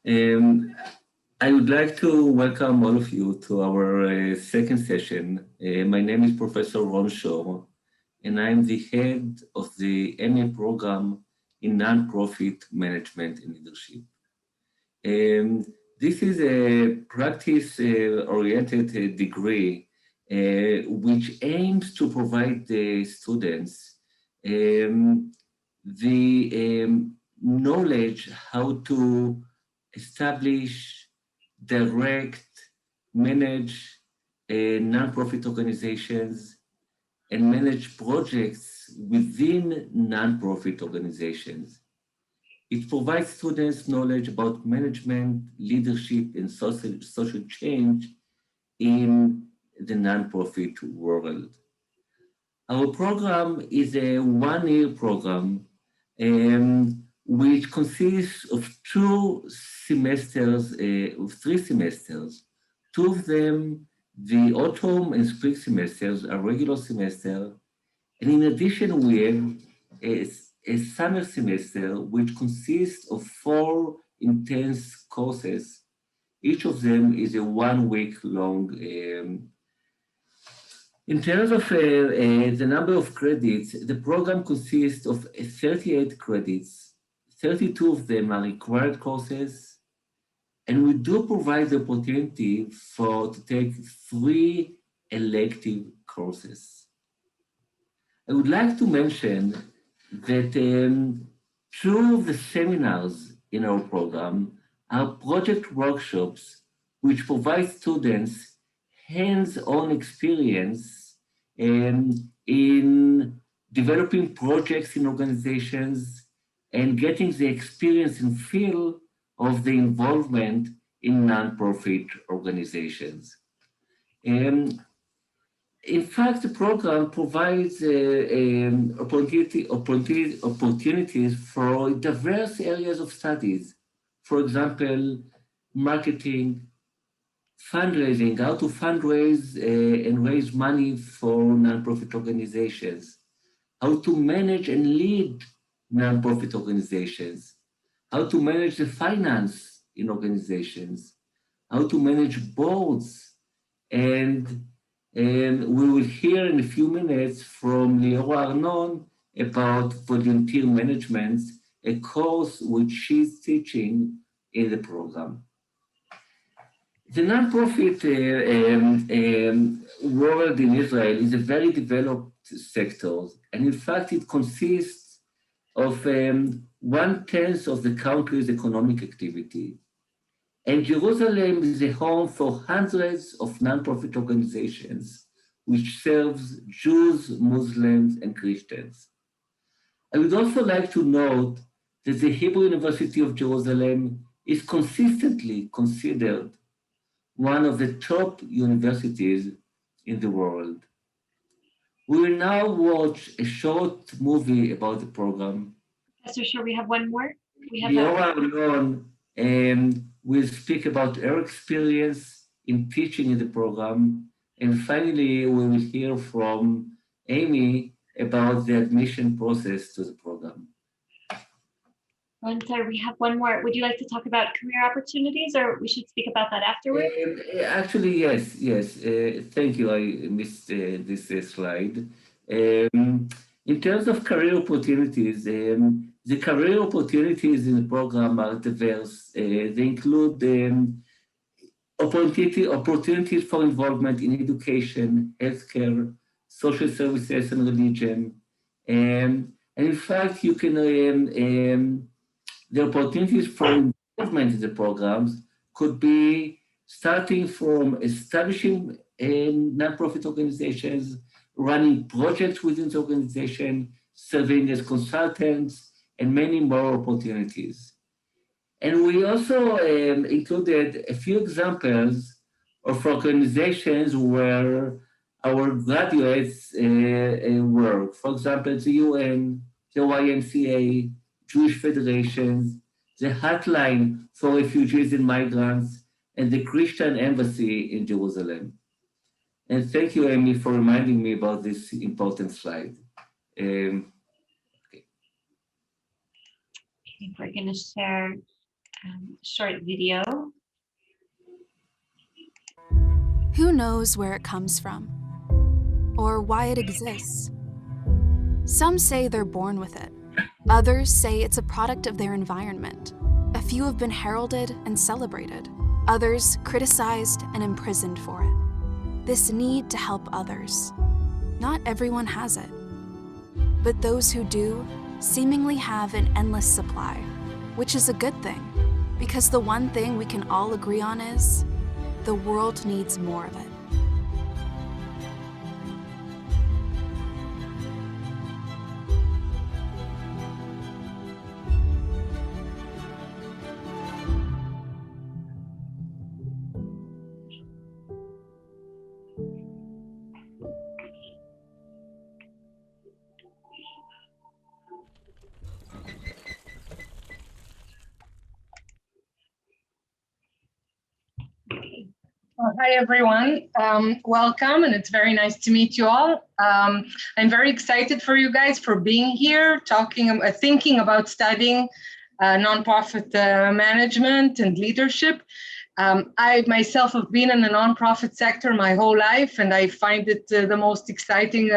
Um, I would like to welcome all of you to our second session. My name is Professor Ron Shore, and I'm the head of the MA program in Nonprofit Management and Leadership. This is a practice-oriented degree which aims to provide the students the knowledge how to establish, direct, manage nonprofit organizations and manage projects within nonprofit organizations. It provides students knowledge about management, leadership, and social change in the nonprofit world. Our program is a one-year program which consists of three semesters. Two of them, the autumn and spring semesters, are regular semester. And in addition, we have a summer semester, which consists of 4 intense courses. Each of them is a 1 week long. In terms of the number of credits, the program consists of 38 credits. 32 of them are required courses, and we do provide the opportunity to take 3 elective courses. I would like to mention that 2 of the seminars in our program are project workshops which provide students hands-on experience in developing projects in organizations and getting the experience and feel of the involvement in nonprofit organizations. In fact, the program provides opportunities for diverse areas of studies. For example, marketing, fundraising, how to fundraise and raise money for nonprofit organizations, how to manage and lead nonprofit organizations, how to manage the finance in organizations, how to manage boards, and we will hear in a few minutes from Liora Arnon about volunteer management, a course which she's teaching in the program. The nonprofit world in Israel is a very developed sector, and in fact, it consists of 1/10 of the country's economic activity. And Jerusalem is a home for hundreds of nonprofit organizations, which serves Jews, Muslims, and Christians. I would also like to note that the Hebrew University of Jerusalem is consistently considered one of the top universities in the world. We will now watch a short movie about the program. Professor Shore, we have one more. Liora Arnon will speak about her experience in teaching in the program. And finally, we will hear from Amy about the admission process to the program. Sir, we have one more. Would you like to talk about career opportunities, or we should speak about that afterward? Actually, yes. Thank you. I missed this slide. In terms of career opportunities, the career opportunities in the program are diverse. They include opportunities for involvement in education, healthcare, social services, and religion. And in fact, you can the opportunities for involvement in the programs could be starting from establishing nonprofit organizations, running projects within the organization, serving as consultants, and many more opportunities. And we also included a few examples of organizations where our graduates work. For example, the UN, the YMCA, Jewish federations, the Hotline for Refugees and Migrants, and the Christian Embassy in Jerusalem. And thank you, Amy, for reminding me about this important slide. Okay, we're going to share short video. Who knows where it comes from or why it exists? Some say they're born with it. Others say it's a product of their environment. A few have been heralded and celebrated. Others criticized and imprisoned for it. This need to help others. Not everyone has it. But those who do seemingly have an endless supply, which is a good thing, because the one thing we can all agree on is the world needs more of it. Well, hi, everyone. Welcome, and it's very nice to meet you all. I'm very excited for you guys for being here, thinking about studying nonprofit management and leadership. I myself have been in the nonprofit sector my whole life, and I find it the most exciting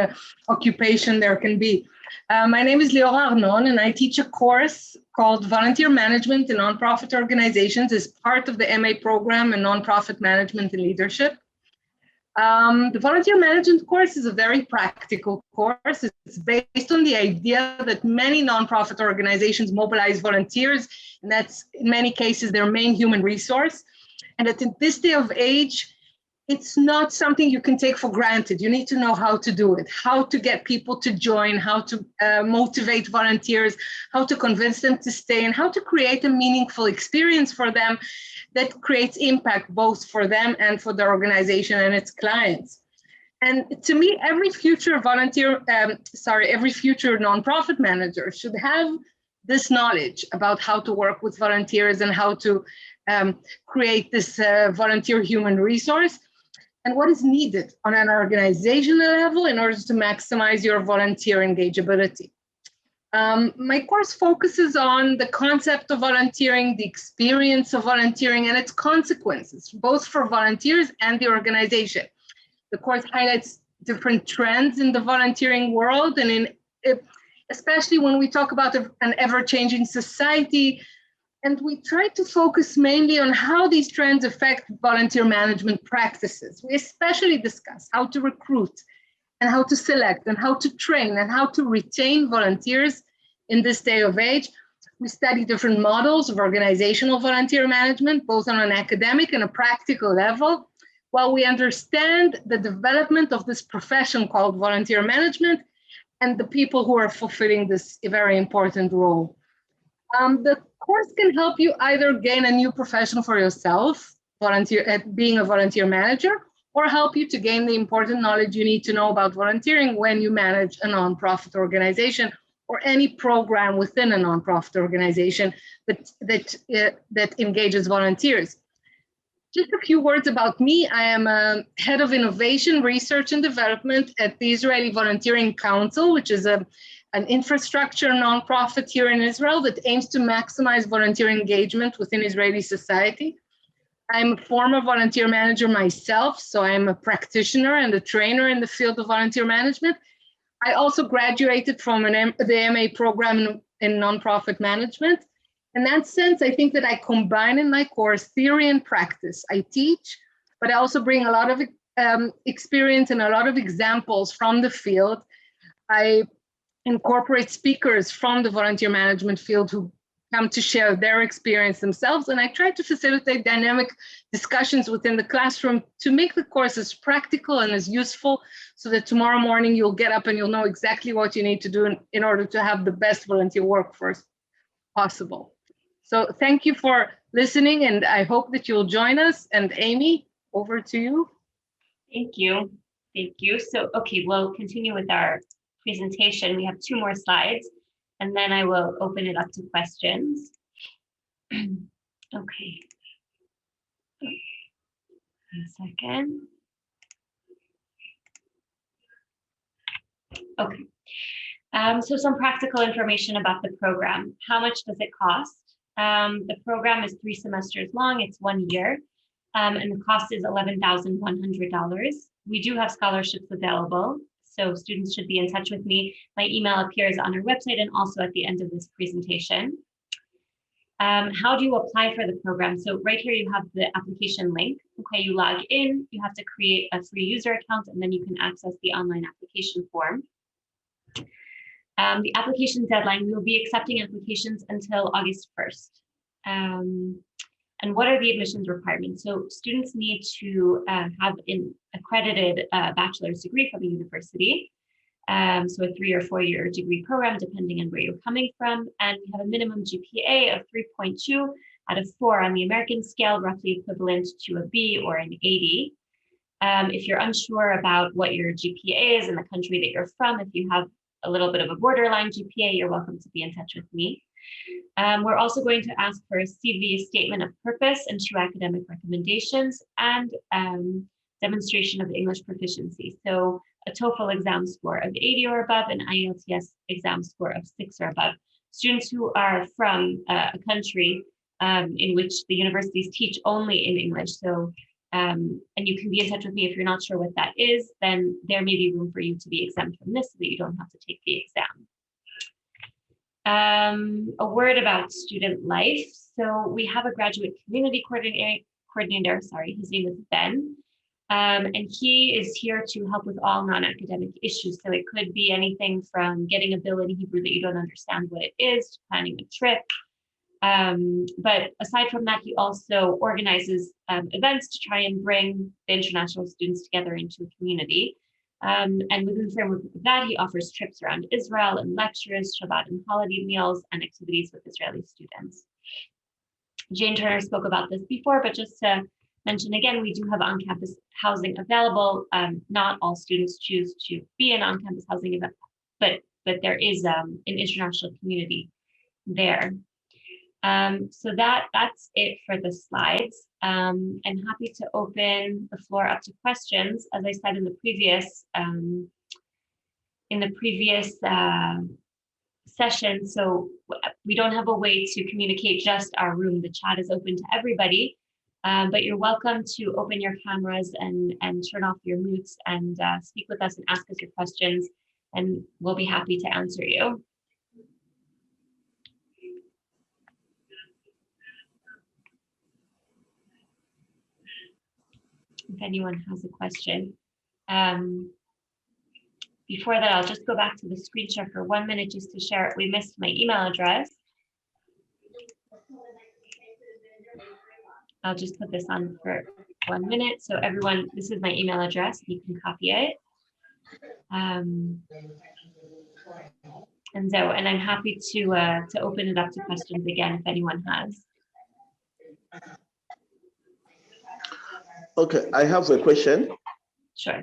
occupation there can be. My name is Leora Arnon, and I teach a course called Volunteer Management in Nonprofit Organizations as part of the MA program in Nonprofit Management and Leadership. The Volunteer Management course is a very practical course. It's based on the idea that many nonprofit organizations mobilize volunteers, and that's in many cases their main human resource. And that in this day of age, it's not something you can take for granted. You need to know how to do it, how to get people to join, how to motivate volunteers, how to convince them to stay, and how to create a meaningful experience for them that creates impact both for them and for the organization and its clients. And to me, every future nonprofit manager should have this knowledge about how to work with volunteers and how to create this volunteer human resource, and what is needed on an organizational level in order to maximize your volunteer engageability. My course focuses on the concept of volunteering, the experience of volunteering, and its consequences, both for volunteers and the organization. The course highlights different trends in the volunteering world, and especially when we talk about an ever-changing society, and we try to focus mainly on how these trends affect volunteer management practices. We especially discuss how to recruit and how to select and how to train and how to retain volunteers in this day of age. We study different models of organizational volunteer management, both on an academic and a practical level, while we understand the development of this profession called volunteer management and the people who are fulfilling this very important role. The course can help you either gain a new profession for yourself, being a volunteer manager, or help you to gain the important knowledge you need to know about volunteering when you manage a nonprofit organization or any program within a nonprofit organization that engages volunteers. Just a few words about me. I am a head of innovation, research, and development at the Israeli Volunteering Council, which is an infrastructure nonprofit here in Israel that aims to maximize volunteer engagement within Israeli society. I'm a former volunteer manager myself, so I'm a practitioner and a trainer in the field of volunteer management. I also graduated from the MA program in nonprofit management. In that sense, I think that I combine in my course theory and practice. I teach, but I also bring a lot of experience and a lot of examples from the field. I incorporate speakers from the volunteer management field who come to share their experience themselves, and I try to facilitate dynamic discussions within the classroom to make the course as practical and as useful so that tomorrow morning you'll get up and you'll know exactly what you need to do in order to have the best volunteer workforce possible. So thank you for listening, and I hope that you'll join us. And Amy, over to you. Thank you. Thank you. So, okay, we'll continue with our presentation. We have 2 more slides, and then I will open it up to questions. Okay. A second. Okay. So some practical information about the program. How much does it cost? The program is 3 semesters long. It's 1 year, and the cost is $11,100. We do have scholarships available, so students should be in touch with me. My email appears on our website and also at the end of this presentation. How do you apply for the program? So right here you have the application link. Okay, you log in, you have to create a free user account, and then you can access the online application form. The application deadline, we will be accepting applications until August 1st. And what are the admissions requirements? So students need to have an accredited bachelor's degree from a university. So a 3 or 4 year degree program, depending on where you're coming from. And we have a minimum GPA of 3.2 out of 4 on the American scale, roughly equivalent to a B or an 80. If you're unsure about what your GPA is in the country that you're from, if you have a little bit of a borderline GPA, you're welcome to be in touch with me. We're also going to ask for a CV statement of purpose and 2 academic recommendations and demonstration of English proficiency. So a TOEFL exam score of 80 or above, an IELTS exam score of 6 or above. Students who are from a country in which the universities teach only in English. So, and you can be in touch with me if you're not sure what that is, then there may be room for you to be exempt from this so that you don't have to take the exam. A word about student life. So we have a graduate community coordinator, his name is Ben. And he is here to help with all non-academic issues. So it could be anything from getting a bill in Hebrew that you don't understand what it is, to planning a trip. But aside from that, he also organizes events to try and bring the international students together into a community. And within the framework of that, he offers trips around Israel and lectures, Shabbat and holiday meals, and activities with Israeli students. Jane Turner spoke about this before, but just to mention again, we do have on-campus housing available. Not all students choose to be in on-campus housing event, but there is an international community there. So that's it for the slides. I'm happy to open the floor up to questions. As I said in the previous session, so we don't have a way to communicate just our room. The chat is open to everybody. But you're welcome to open your cameras and turn off your mutes and speak with us and ask us your questions, and we'll be happy to answer you. If anyone has a question. Before that, I'll just go back to the screen share for 1 minute just to share it. We missed my email address. I'll just put this on for 1 minute. So everyone, this is my email address. You can copy it. And I'm happy to open it up to questions again if anyone has. Okay, I have a question. Sure.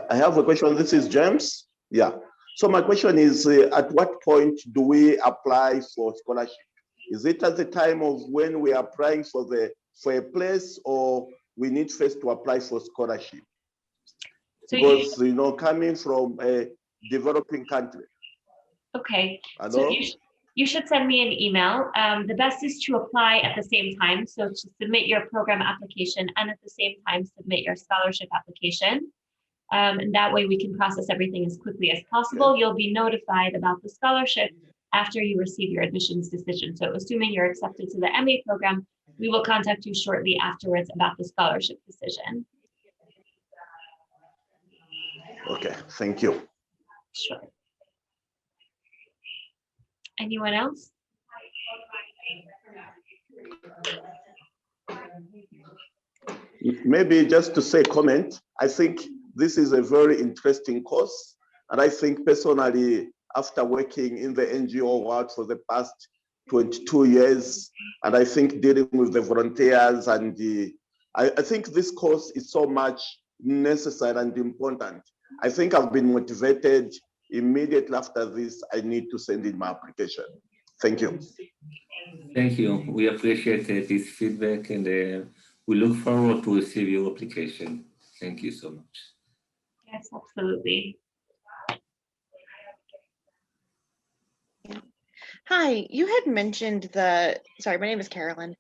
I have a question. This is James. Yeah. So my question is, at what point do we apply for scholarship? Is it at the time of when we are applying for a place, or we need first to apply for scholarship? So because coming from a developing country. Okay. So you should send me an email. The best is to apply at the same time. So to submit your program application and at the same time submit your scholarship application. And that way we can process everything as quickly as possible. Okay. You'll be notified about the scholarship after you receive your admissions decision. So assuming you're accepted to the MA program, we will contact you shortly afterwards about the scholarship decision. Okay, thank you. Sure. Anyone else? Maybe just to say comment, I think this is a very interesting course. And I think personally, after working in the NGO world for the past 22 years, and I think dealing with the volunteers, and I think this course is so much necessary and important. I think I've been motivated immediately after this. I need to send in my application. Thank you. Thank you. We appreciate this feedback, and we look forward to receive your application. Thank you so much. Yes, absolutely. Hi, you had mentioned sorry, my name is Carolyn.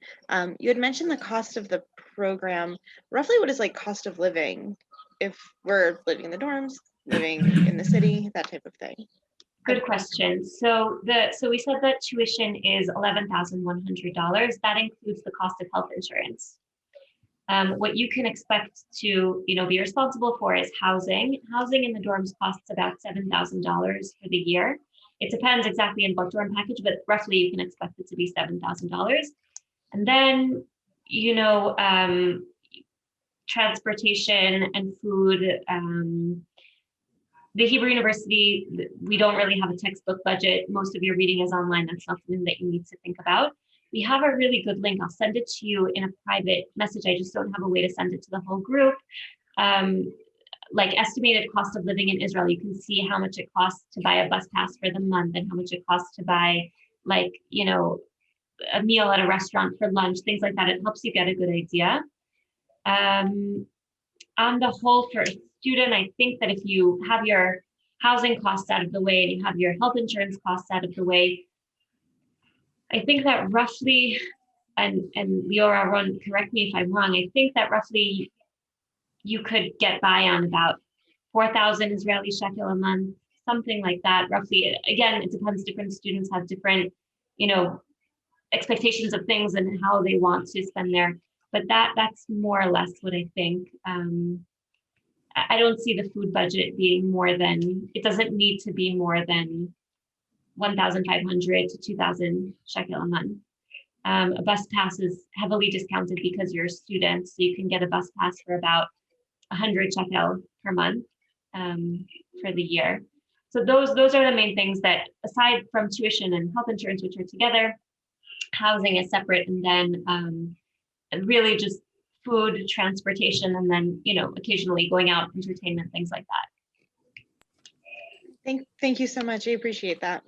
You had mentioned the cost of the program. Roughly what is like cost of living if we're living in the dorms, living in the city, that type of thing? Good question. So we said that tuition is $11,100. That includes the cost of health insurance. What you can expect to, be responsible for is housing. Housing in the dorms costs about $7,000 for the year. It depends exactly on what dorm package, but roughly you can expect it to be $7,000. And then, transportation and food. The Hebrew University, we don't really have a textbook budget. Most of your reading is online. That's not something that you need to think about. We have a really good link. I'll send it to you in a private message. I just don't have a way to send it to the whole group. Like estimated cost of living in Israel, you can see how much it costs to buy a bus pass for the month and how much it costs to buy a meal at a restaurant for lunch, things like that. It helps you get a good idea. On the whole, for a student, I think that if you have your housing costs out of the way and you have your health insurance costs out of the way, I think that roughly, and Liora, Ron, correct me if I'm wrong, I think that roughly you could get by on about 4,000 Israeli shekel a month, something like that, roughly. Again, it depends. Different students have different, expectations of things and how they want to spend their, but that's more or less what I think. I don't see the food budget being more than, it doesn't need to be more than 1,500 to 2,000 shekel a month. A bus pass is heavily discounted because you're a student, so you can get a bus pass for about 100 shekel per month for the year. So those are the main things that, aside from tuition and health insurance, which are together, housing is separate, and then really just food, transportation, and then occasionally going out, entertainment, things like that. Thank you so much. I appreciate that.